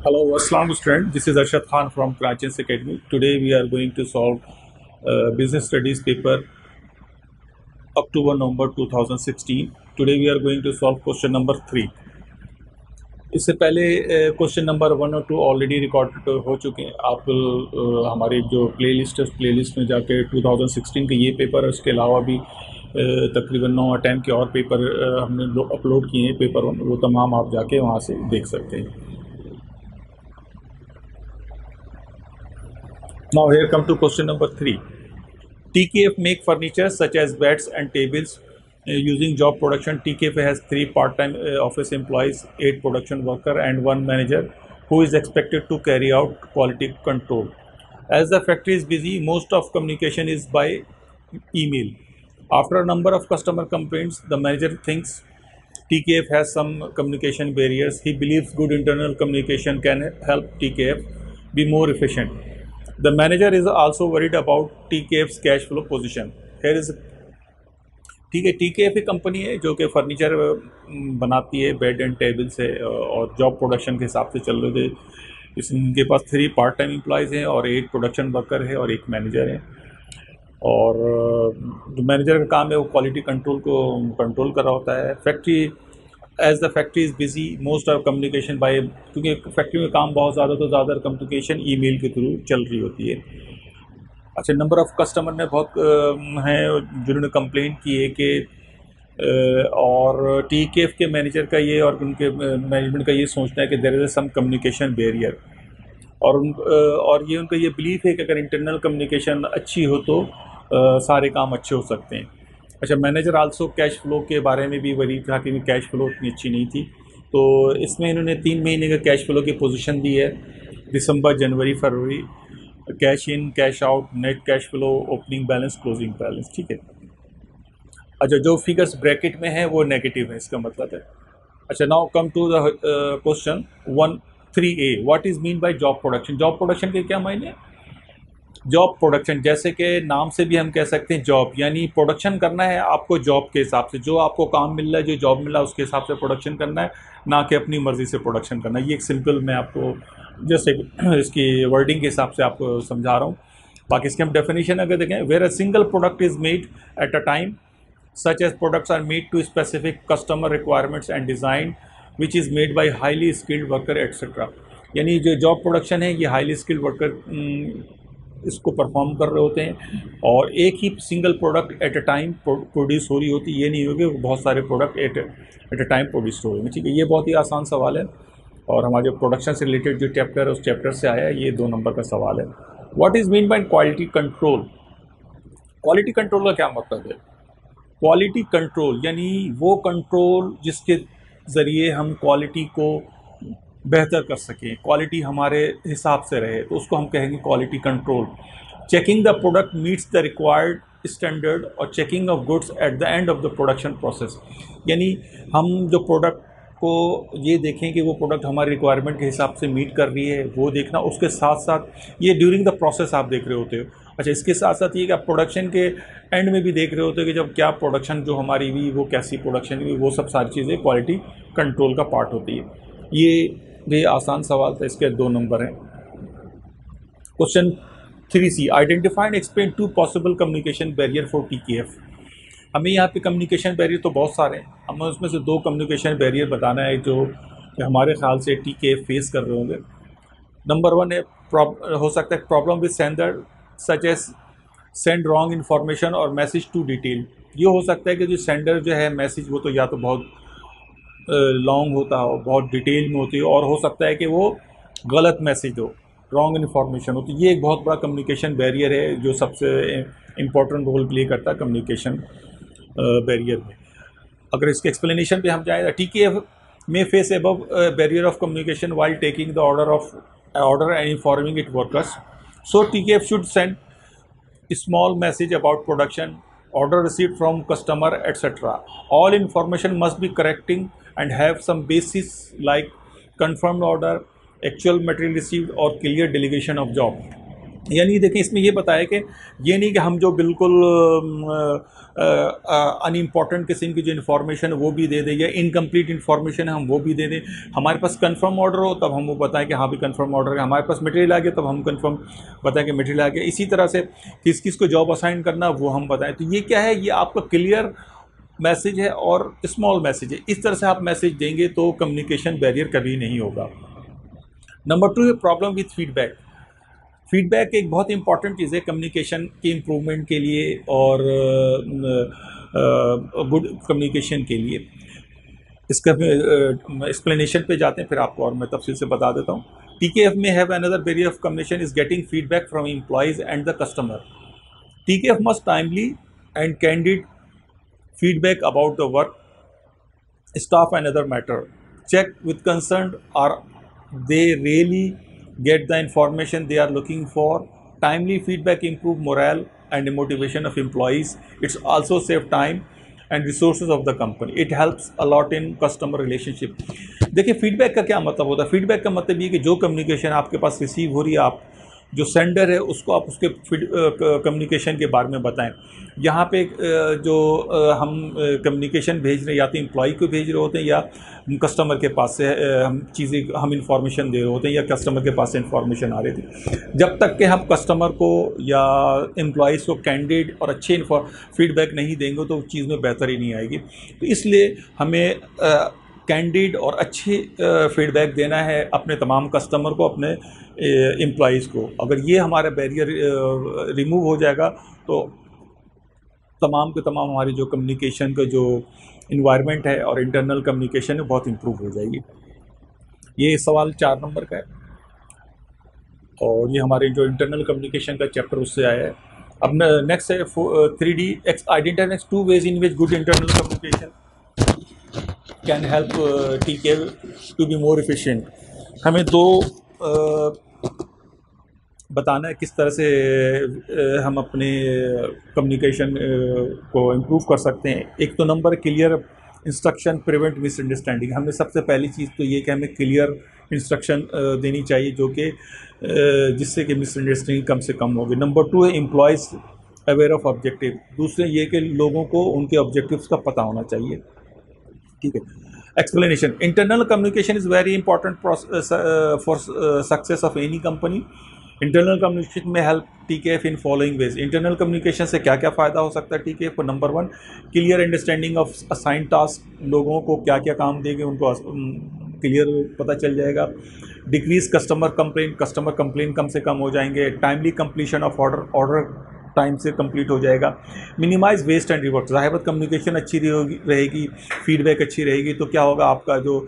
Hello, Assalamu student. This is Arshad Khan from Karachi Academy. Today we are going to solve business studies paper October-November 2016. Today we are going to solve question number 3. इससे पहले question number 1 और 2 already record हो चुके हैं। आप हमारे जो playlist है उस प्लेलिस्ट में जाके 2016 के ये पेपर है, उसके अलावा भी तकरीबन 9 और 10 के और पेपर हमने अपलोड किए हैं पेपर 1, वो तमाम आप जाके वहाँ से देख सकते हैं। Now here come to question number 3. TKF make furniture such as beds and tables using job production. TKF has 3 part-time office employees, 8 production worker and 1 manager who is expected to carry out quality control. As the factory is busy, most of communication is by email. After a number of customer complaints, the manager thinks TKF has some communication barriers. He believes good internal communication can help TKF be more efficient. The manager is also worried about TKF's cash flow position. Here is ठीक है, TKF एक company है जो कि furniture बनाती है, bed and table से, और जॉब प्रोडक्शन के हिसाब से चल रहे थे। इनके पास 3 पार्ट टाइम एम्प्लॉयज़ हैं और 8 प्रोडक्शन वर्कर है और 1 मैनेजर है। और जो मैनेजर का काम है वो क्वालिटी कंट्रोल को कंट्रोल कर रहा होता है। Factory as the factory is busy, most of communication by, क्योंकि फैक्ट्री में काम बहुत ज़्यादा, तो ज़्यादा कम्युनिकेशन ईमेल के थ्रू चल रही होती है। अच्छा, नंबर ऑफ़ कस्टमर ने बहुत हैं जिन्होंने कंप्लेंट की है कि और TKF के मैनेजर का ये और उनके मैनेजमेंट का ये सोचना है कि there is some communication barrier, और ये उनका ये बिलीफ है कि अगर इंटरनल कम्युनिकेशन अच्छी हो तो सारे काम अच्छे हो सकते हैं। अच्छा, मैनेजर आल्सो कैश फ्लो के बारे में भी वरी था कि कैश फ्लो उतनी अच्छी नहीं थी, तो इसमें इन्होंने 3 महीने का कैश फ्लो की पोजीशन दी है, दिसंबर, जनवरी, फरवरी, cash in, cash out, net cash flow, opening balance, closing balance. ठीक है। अच्छा, जो फिगर्स ब्रैकेट में है वो नेगेटिव है, इसका मतलब है। अच्छा, now come to the question 1.3a, what is mean by job production. Job production के क्या मायने? जॉब प्रोडक्शन जैसे कि नाम से भी हम कह सकते हैं, जॉब यानी प्रोडक्शन करना है आपको जॉब के हिसाब से, जो आपको काम मिल रहा है, जो जॉब मिल रहा है उसके हिसाब से प्रोडक्शन करना है, ना कि अपनी मर्ज़ी से प्रोडक्शन करना है। ये एक सिंपल मैं आपको जैसे इसकी वर्डिंग के हिसाब से आपको समझा रहा हूँ। बाकी इसके हम डेफिनेशन अगर देखें, where a single product is made at a time, such as products are made to specific customer requirements and design which is made by highly skilled worker etcetera. यानी जो जॉब प्रोडक्शन है ये highly skilled worker इसको perform कर रहे होते हैं, और एक ही single product at a time produce हो रही होती है। ये नहीं होगी बहुत सारे product at a time produce हो रहे हैं। ठीक है, ये बहुत ही आसान सवाल है, और हमारे प्रोडक्शन से रिलेटेड जो चैप्टर है उस चैप्टर से आया है। ये 2 नंबर का सवाल है। What is mean bye quality control. Quality control का क्या मतलब है? क्वालिटी कंट्रोल यानी वो कंट्रोल जिसके ज़रिए हम क्वालिटी को बेहतर कर सकें, क्वालिटी हमारे हिसाब से रहे, तो उसको हम कहेंगे quality control. Checking the product meets the required standard और checking of goods at the end of the production process. यानी हम जो प्रोडक्ट को ये देखें कि वो प्रोडक्ट हमारी रिक्वायरमेंट के हिसाब से मीट कर रही है, वो देखना। उसके साथ साथ ये ड्यूरिंग द प्रोसेस आप देख रहे होते हो। अच्छा, इसके साथ साथ ये कि आप प्रोडक्शन के एंड में भी देख रहे होते हो कि जब क्या प्रोडक्शन जो हमारी हुई वो कैसी प्रोडक्शन हुई, वो सब सारी चीज़ें क्वालिटी कंट्रोल का पार्ट होती है। ये आसान सवाल था, इसके 2 नंबर हैं। Question 3C, identify and explain 2 possible communication barrier for TKF। हमें यहाँ पे कम्युनिकेशन बैरियर तो बहुत सारे हैं, हमें उसमें से 2 कम्युनिकेशन बैरियर बताना है जो हमारे ख्याल से TKF फेस कर रहे होंगे। नंबर 1 है हो सकता है problem with sender, such as send wrong information और मैसेज टू डिटेल। ये हो सकता है कि जो सेंडर जो है मैसेज वो तो या तो बहुत लॉन्ग होता हो, बहुत डिटेल में होती हो, और हो सकता है कि वो गलत मैसेज हो, रॉन्ग इन्फॉर्मेशन हो। तो ये एक बहुत बड़ा कम्युनिकेशन बैरियर है जो सबसे इम्पोर्टेंट रोल प्ले करता है कम्युनिकेशन बैरियर में। अगर इसके एक्सप्लेनेशन पे हम जाएँ, TKF में face above barrier of communication while taking the order and informing it workers. So TKF should send small message about production, order received from customer, etc. All information must be correcting and have some basis like confirmed order, actual material received or clear delegation of job. यानी देखिए इसमें ये बताया कि ये नहीं कि हम जो बिल्कुल अनइम्पॉर्टेंट किस्म की जो इन्फॉर्मेशन है वो भी दे दें, या इनकम्प्लीट इन्फॉर्मेशन है हम वो भी दे दें। हमारे पास कंफर्म ऑर्डर हो तब हम वो बताएं कि हाँ भी कंफर्म ऑर्डर है, हमारे पास मटेरियल आ गया तब हम कंफर्म बताएं कि मटेरियल आ गया। इसी तरह से किस किस को जॉब असाइन करना वो हम बताएं। तो ये क्या है, ये आपका क्लियर मैसेज है और स्मॉल मैसेज है। इस तरह से आप मैसेज देंगे तो कम्युनिकेशन बैरियर कभी नहीं होगा। नंबर 2 है प्रॉब्लम विथ फीडबैक। फीडबैक एक बहुत इंपॉर्टेंट चीज़ है कम्युनिकेशन के इम्प्रूवमेंट के लिए और गुड कम्युनिकेशन के लिए। इसका एक्सप्लेनेशन पे जाते हैं, फिर आपको और मैं तफसील से बता देता हूँ। TKF में have another barrier of communication is getting feedback from employees and the customer. TKF must timely and candid feedback about the work, staff and other matter. Check with concerned are they really get the information they are looking for. Timely feedback improve morale and motivation of employees. It's also save time and resources of the company. It helps a lot in customer relationship. देखिए feedback का क्या मतलब होता है। Feedback का मतलब ये कि जो कम्युनिकेशन आपके पास रिसीव हो रही है, आप जो सेंडर है उसको आप उसके कम्युनिकेशन के बारे में बताएं। यहाँ पे जो हम कम्युनिकेशन भेज रहे हैं या तो एम्प्लॉय को भेज रहे होते हैं या कस्टमर के पास से हम इंफॉर्मेशन दे रहे होते हैं या कस्टमर के पास से इंफॉर्मेशन आ रही थी। जब तक कि हम कस्टमर को या एम्प्लॉयज़ को कैंडिड और अच्छे फीडबैक नहीं देंगे तो चीज़ में बेहतरी नहीं आएगी। तो इसलिए हमें कैंडिड और अच्छी फीडबैक देना है अपने तमाम कस्टमर को, अपने एम्प्लॉयज़ को। अगर ये हमारा बैरियर रिमूव हो जाएगा तो तमाम के तमाम हमारी जो कम्युनिकेशन का जो इन्वायरमेंट है और इंटरनल कम्युनिकेशन है बहुत इम्प्रूव हो जाएगी। ये सवाल 4 नंबर का है और ये हमारे जो इंटरनल कम्युनिकेशन का चैप्टर उससे आया है। अब नेक्स्ट है 3D identify 2 ways in which good internal communication can help TKF to be more efficient. हमें 2 बताना है किस तरह से हम अपने कम्युनिकेशन को इम्प्रूव कर सकते हैं। एक तो number clear instruction prevent misunderstanding. हमें सबसे पहली चीज़ तो ये कि हमें क्लियर इंस्ट्रक्शन देनी चाहिए जो कि जिससे कि मिसअंडरस्टैंडिंग कम से कम होगी। नंबर 2 है एम्प्लॉयज़ अवेयर ऑफ ऑब्जेक्टिव। दूसरे ये कि लोगों को उनके ऑब्जेक्टिव्स का पता होना चाहिए। ठीक है। Explanation, internal communication is very important for success of any company. Internal communication में help TKF in following ways. Internal communication से क्या क्या फ़ायदा हो सकता है TKF को। Number 1 clear understanding of assign task. लोगों को क्या क्या काम देंगे उनको क्लियर पता चल जाएगा। डिक्रीज कस्टमर कंप्लेन कम से कम हो जाएंगे। Timely completion of order time से कंप्लीट हो जाएगा। Minimize waste and revert. ज़ाहिर कम्युनिकेशन अच्छी रहेगी, फीडबैक अच्छी रहेगी तो क्या होगा, आपका जो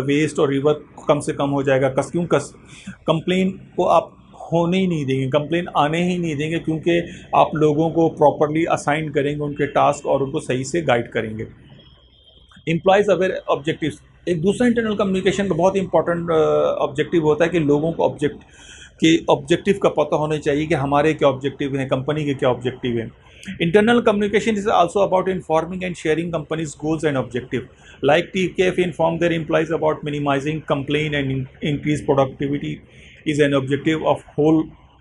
वेस्ट और रिवर्ट कम से कम हो जाएगा। कंप्लेन को आप होने ही नहीं देंगे, कंप्लेन आने ही नहीं देंगे क्योंकि आप लोगों को प्रॉपरली असाइन करेंगे उनके टास्क और उनको सही से गाइड करेंगे। Employees aware objectives. एक दूसरा इंटरनल कम्युनिकेशन का बहुत इंपॉर्टेंट ऑब्जेक्टिव होता है कि लोगों को ऑब्जेक्टिव का पता होना चाहिए कि हमारे क्या ऑब्जेक्टिव हैं, कंपनी के क्या ऑब्जेक्टिव हैं। Internal communication is also about informing and sharing companies goals and objective. Like TKF inform their employees about minimizing complain and increase productivity is an objective of whole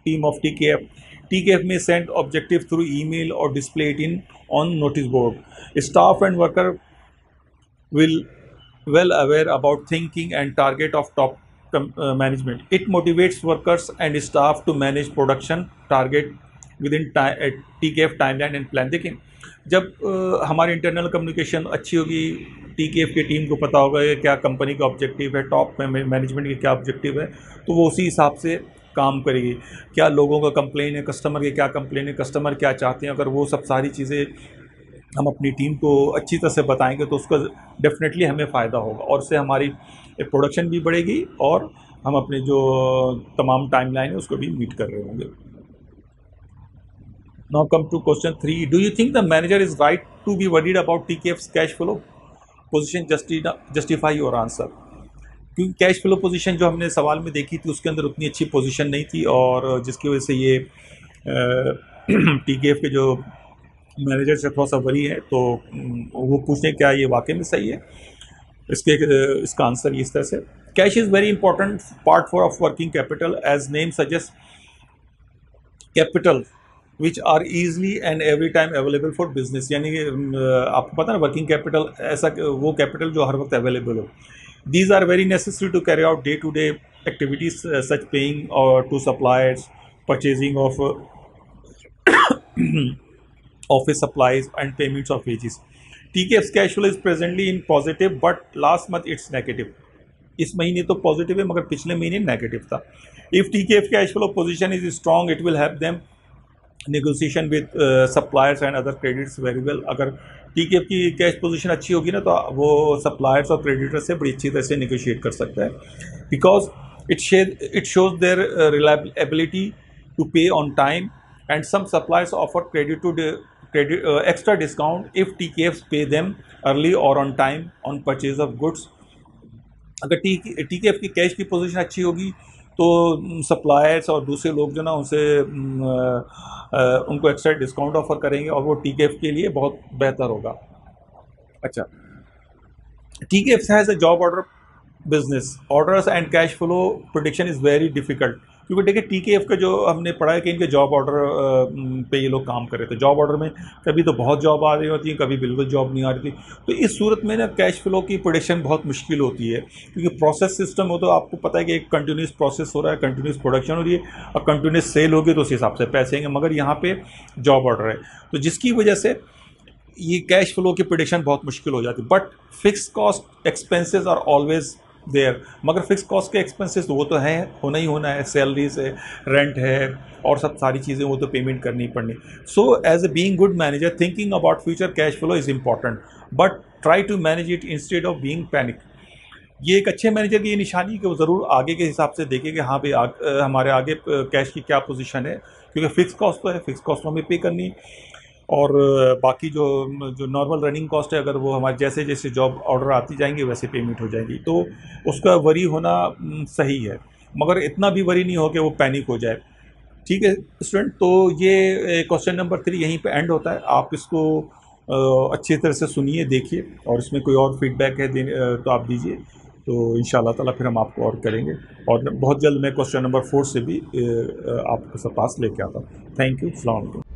team of TKF. TKF may send objective through email or display it on notice board. Staff and worker will well aware about thinking and target of top management. It motivates workers and staff to manage production target within TKF timeline and plan. देखें जब हमारी internal communication अच्छी होगी, TKF की team को पता होगा कि क्या कंपनी का ऑब्जेक्टिव है, टॉप मैनेजमेंट के क्या ऑब्जेक्टिव है, तो वो उसी हिसाब से काम करेगी। क्या लोगों का कंप्लेन है, कस्टमर के क्या कंप्लेन है, कस्टमर क्या चाहते हैं, अगर वो सब सारी चीज़ें हम अपनी टीम को अच्छी तरह से बताएंगे तो उसका डेफिनेटली हमें फ़ायदा होगा और उससे हमारी प्रोडक्शन भी बढ़ेगी और हम अपने जो तमाम टाइमलाइन है उसको भी मीट कर रहे होंगे। Now come to question 3. Do you think the manager is right to be worried about TKF's cash flow position? Justify your answer. क्योंकि कैश फ्लो पोजीशन जो हमने सवाल में देखी थी उसके अंदर उतनी अच्छी पोजीशन नहीं थी और जिसकी वजह से ये TKF के जो मैनेजर से थोड़ा सा वरी है, तो वो पूछने क्या ये वाकई में सही है। इसका आंसर इस तरह से, cash is very important part for of working capital as name suggest capital which are easily and every time available for business, यानी कि आपको पता है ना वर्किंग कैपिटल, ऐसा वो कैपिटल जो हर वक्त अवेलेबल हो. These are very necessary to carry out day to day activities such paying और to suppliers, purchasing of office supplies and payments of wages. TKF's cash flow is presently in positive but last month it's negative. इस महीने तो positive है मगर पिछले महीने negative था. If TKF cash flow position is strong it will help them negotiation with suppliers and other credits very well. अगर TKF की कैश पोजीशन अच्छी होगी ना तो वो सप्लायर्स और क्रेडिटर्स से बड़ी अच्छी तरह से नेगोशिएट कर सकता है, because it shows their reliability to pay on time and some suppliers offer extra discount if TKFs pay them early or on time on purchase of goods. अगर TKF की कैश की पोजीशन अच्छी होगी तो suppliers और दूसरे लोग जो ना उनसे उनको एक्स्ट्रा डिस्काउंट ऑफर करेंगे और वो TKF के लिए बहुत बेहतर होगा. अच्छा, TKF has a job order business. Orders and cash flow prediction is very difficult, क्योंकि देखिए TKF का जो हमने पढ़ा है कि इनके जॉब ऑर्डर पे ये लोग काम कर रहे थे. जॉब ऑर्डर में कभी तो बहुत जॉब आ रही होती है, कभी बिल्कुल जॉब नहीं आ रही थी. तो इस सूरत में ना कैश फ्लो की प्रोडिक्शन बहुत मुश्किल होती है, क्योंकि प्रोसेस सिस्टम हो तो आपको पता है कि एक कंटिन्यूस प्रोसेस हो रहा है, कंटिन्यूस प्रोडक्शन हो रही है और कंटिन्यूस सेल होगी तो उस हिसाब से पैसे आएंगे. मगर यहाँ पे जॉब ऑर्डर है तो जिसकी वजह से ये कैश फ्लो की प्रोडिक्शन बहुत मुश्किल हो जाती है. But fix cost expenses are always there. मगर फिक्स कॉस्ट के एक्सपेंसेस वो तो हैं, होना ही होना है. सैलरीज है, रेंट है और सब सारी चीज़ें वो तो पेमेंट करनी पड़नी. So as a being good manager thinking about future cash flow is important, but try to manage it instead of being panic. ये एक अच्छे मैनेजर की ये निशानी कि वो ज़रूर आगे के हिसाब से देखे कि हाँ भाई हमारे आगे कैश की क्या पोजीशन है, क्योंकि फिक्स कॉस्ट तो है, फिक्स कॉस्ट हमें पे करनी है. और बाकी जो जो नॉर्मल रनिंग कॉस्ट है अगर वो हमारे जैसे जैसे जॉब ऑर्डर आती जाएंगे वैसे पेमेंट हो जाएगी, तो उसका वरी होना सही है. मगर इतना भी वरी नहीं हो कि वो पैनिक हो जाए. ठीक है स्टूडेंट, तो ये क्वेश्चन नंबर 3 यहीं पे एंड होता है. आप इसको अच्छी तरह से सुनिए, देखिए, और इसमें कोई और फीडबैक है तो आप दीजिए. तो इंशाल्लाह ताला फिर हम आपको और करेंगे, और बहुत जल्द मैं क्वेश्चन नंबर 4 से भी आपके पास लेके आता हूँ. Thank you. अस्सलाम वालेकुम.